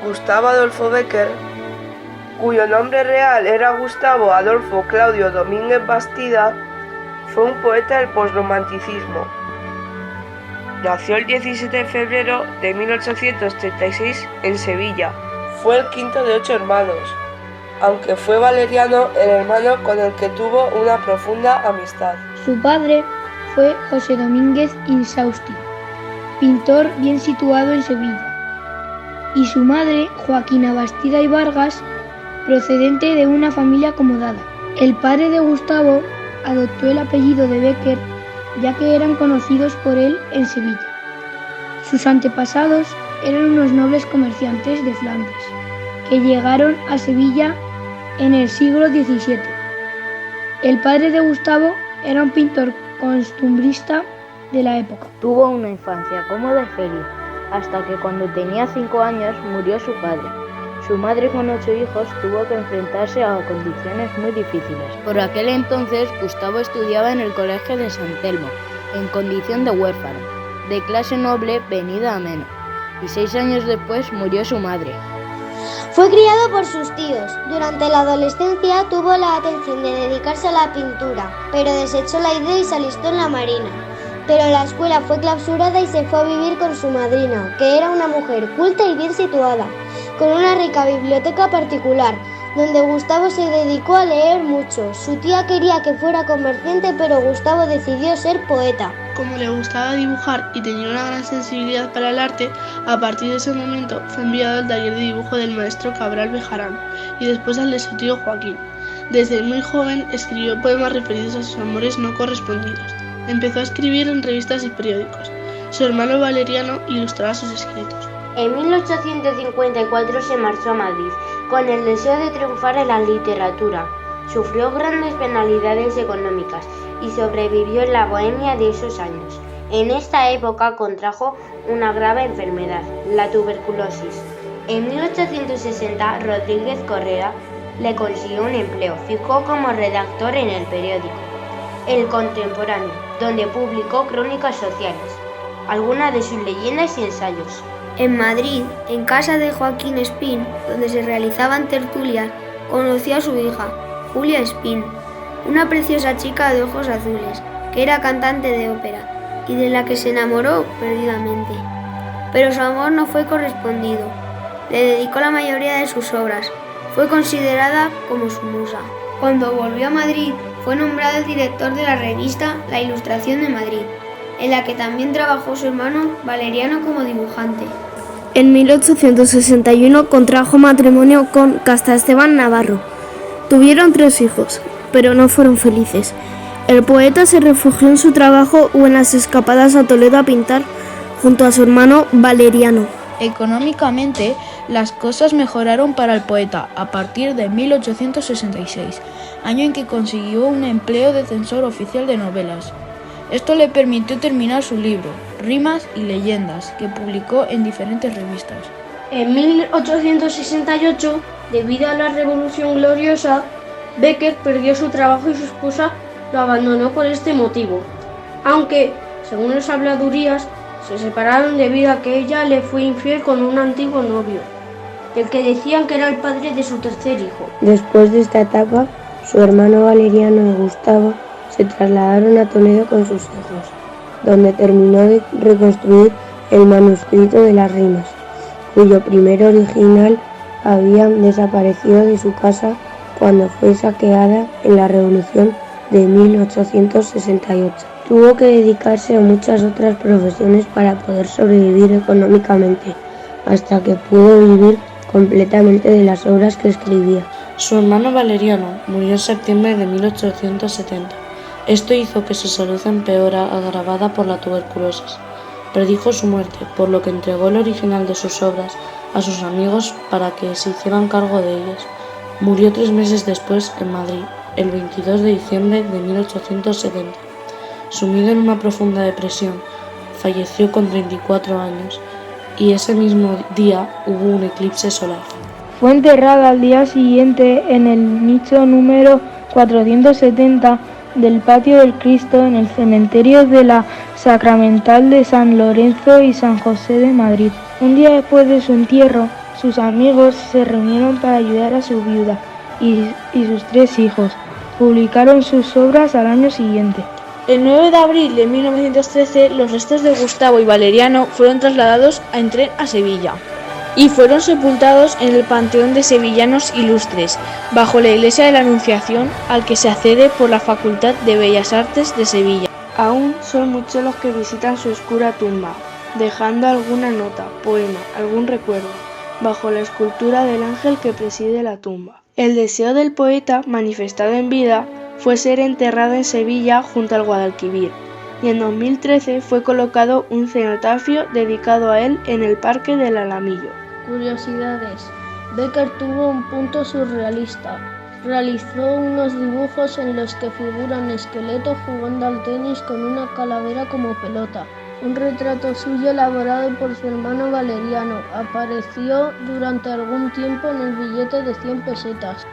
Gustavo Adolfo Bécquer, cuyo nombre real era Gustavo Adolfo Claudio Domínguez Bastida, fue un poeta del posromanticismo. Nació el 17 de febrero de 1836 en Sevilla. Fue el quinto de 8 hermanos, aunque fue Valeriano el hermano con el que tuvo una profunda amistad. Su padre fue José Domínguez Insausti, pintor bien situado en Sevilla, y su madre, Joaquina Bastida y Vargas, procedente de una familia acomodada. El padre de Gustavo adoptó el apellido de Bécquer, ya que eran conocidos por él en Sevilla. Sus antepasados eran unos nobles comerciantes de Flandes, que llegaron a Sevilla en el siglo XVII. El padre de Gustavo era un pintor costumbrista de la época. Tuvo una infancia cómoda y feliz, hasta que cuando tenía 5 años murió su padre. Su madre, con 8 hijos, tuvo que enfrentarse a condiciones muy difíciles. Por aquel entonces, Gustavo estudiaba en el colegio de San Telmo, en condición de huérfano, de clase noble venida a menos, y 6 años después murió su madre. Fue criado por sus tíos. Durante la adolescencia tuvo la atención de dedicarse a la pintura, pero desechó la idea y se alistó en la marina. Pero la escuela fue clausurada y se fue a vivir con su madrina, que era una mujer culta y bien situada, con una rica biblioteca particular, donde Gustavo se dedicó a leer mucho. Su tía quería que fuera comerciante, pero Gustavo decidió ser poeta. Como le gustaba dibujar y tenía una gran sensibilidad para el arte, a partir de ese momento fue enviado al taller de dibujo del maestro Cabral Bejarano y después al de su tío Joaquín. Desde muy joven escribió poemas referidos a sus amores no correspondidos. Empezó a escribir en revistas y periódicos. Su hermano Valeriano ilustraba sus escritos. En 1854 se marchó a Madrid, con el deseo de triunfar en la literatura. Sufrió grandes penalidades económicas y sobrevivió en la bohemia de esos años. En esta época contrajo una grave enfermedad, la tuberculosis. En 1860 Rodríguez Correa le consiguió un empleo fijo como redactor en el periódico El Contemporáneo, donde publicó crónicas sociales, algunas de sus leyendas y ensayos. En Madrid, en casa de Joaquín Espín, donde se realizaban tertulias, conoció a su hija, Julia Espín, una preciosa chica de ojos azules, que era cantante de ópera, y de la que se enamoró perdidamente. Pero su amor no fue correspondido. Le dedicó la mayoría de sus obras. Fue considerada como su musa. Cuando volvió a Madrid, fue nombrado el director de la revista La Ilustración de Madrid, en la que también trabajó su hermano Valeriano como dibujante. En 1861 contrajo matrimonio con Casta Esteban Navarro. Tuvieron 3 hijos, pero no fueron felices. El poeta se refugió en su trabajo o en las escapadas a Toledo a pintar junto a su hermano Valeriano. Económicamente, las cosas mejoraron para el poeta a partir de 1866, año en que consiguió un empleo de censor oficial de novelas. Esto le permitió terminar su libro, Rimas y Leyendas, que publicó en diferentes revistas. En 1868, debido a la Revolución Gloriosa, Bécquer perdió su trabajo y su esposa lo abandonó por este motivo, aunque, según las habladurías, se separaron debido a que ella le fue infiel con un antiguo novio, del que decían que era el padre de su tercer hijo. Después de esta etapa, su hermano Valeriano y Gustavo se trasladaron a Toledo con sus hijos, donde terminó de reconstruir el manuscrito de las rimas, cuyo primer original había desaparecido de su casa cuando fue saqueada en la Revolución de 1868. Tuvo que dedicarse a muchas otras profesiones para poder sobrevivir económicamente, hasta que pudo vivir completamente de las obras que escribía. Su hermano Valeriano murió en septiembre de 1870. Esto hizo que su salud empeorara, agravada por la tuberculosis. Predijo su muerte, por lo que entregó el original de sus obras a sus amigos para que se hicieran cargo de ellas. Murió 3 meses después en Madrid, el 22 de diciembre de 1870. Sumido en una profunda depresión, falleció con 34 años y ese mismo día hubo un eclipse solar. Fue enterrada al día siguiente en el nicho número 470 del Patio del Cristo en el cementerio de la Sacramental de San Lorenzo y San José de Madrid. Un día después de su entierro, sus amigos se reunieron para ayudar a su viuda y sus 3 hijos. Publicaron sus obras al año siguiente. El 9 de abril de 1913, los restos de Gustavo y Valeriano fueron trasladados en tren a Sevilla y fueron sepultados en el Panteón de Sevillanos Ilustres, bajo la iglesia de la Anunciación, al que se accede por la Facultad de Bellas Artes de Sevilla. Aún son muchos los que visitan su oscura tumba, dejando alguna nota, poema, algún recuerdo, bajo la escultura del ángel que preside la tumba. El deseo del poeta, manifestado en vida, fue ser enterrado en Sevilla junto al Guadalquivir, y en 2013 fue colocado un cenotafio dedicado a él en el Parque del Alamillo. Curiosidades. Becker tuvo un punto surrealista. Realizó unos dibujos en los que figura un esqueleto jugando al tenis con una calavera como pelota. Un retrato suyo elaborado por su hermano Valeriano apareció durante algún tiempo en el billete de 100 pesetas.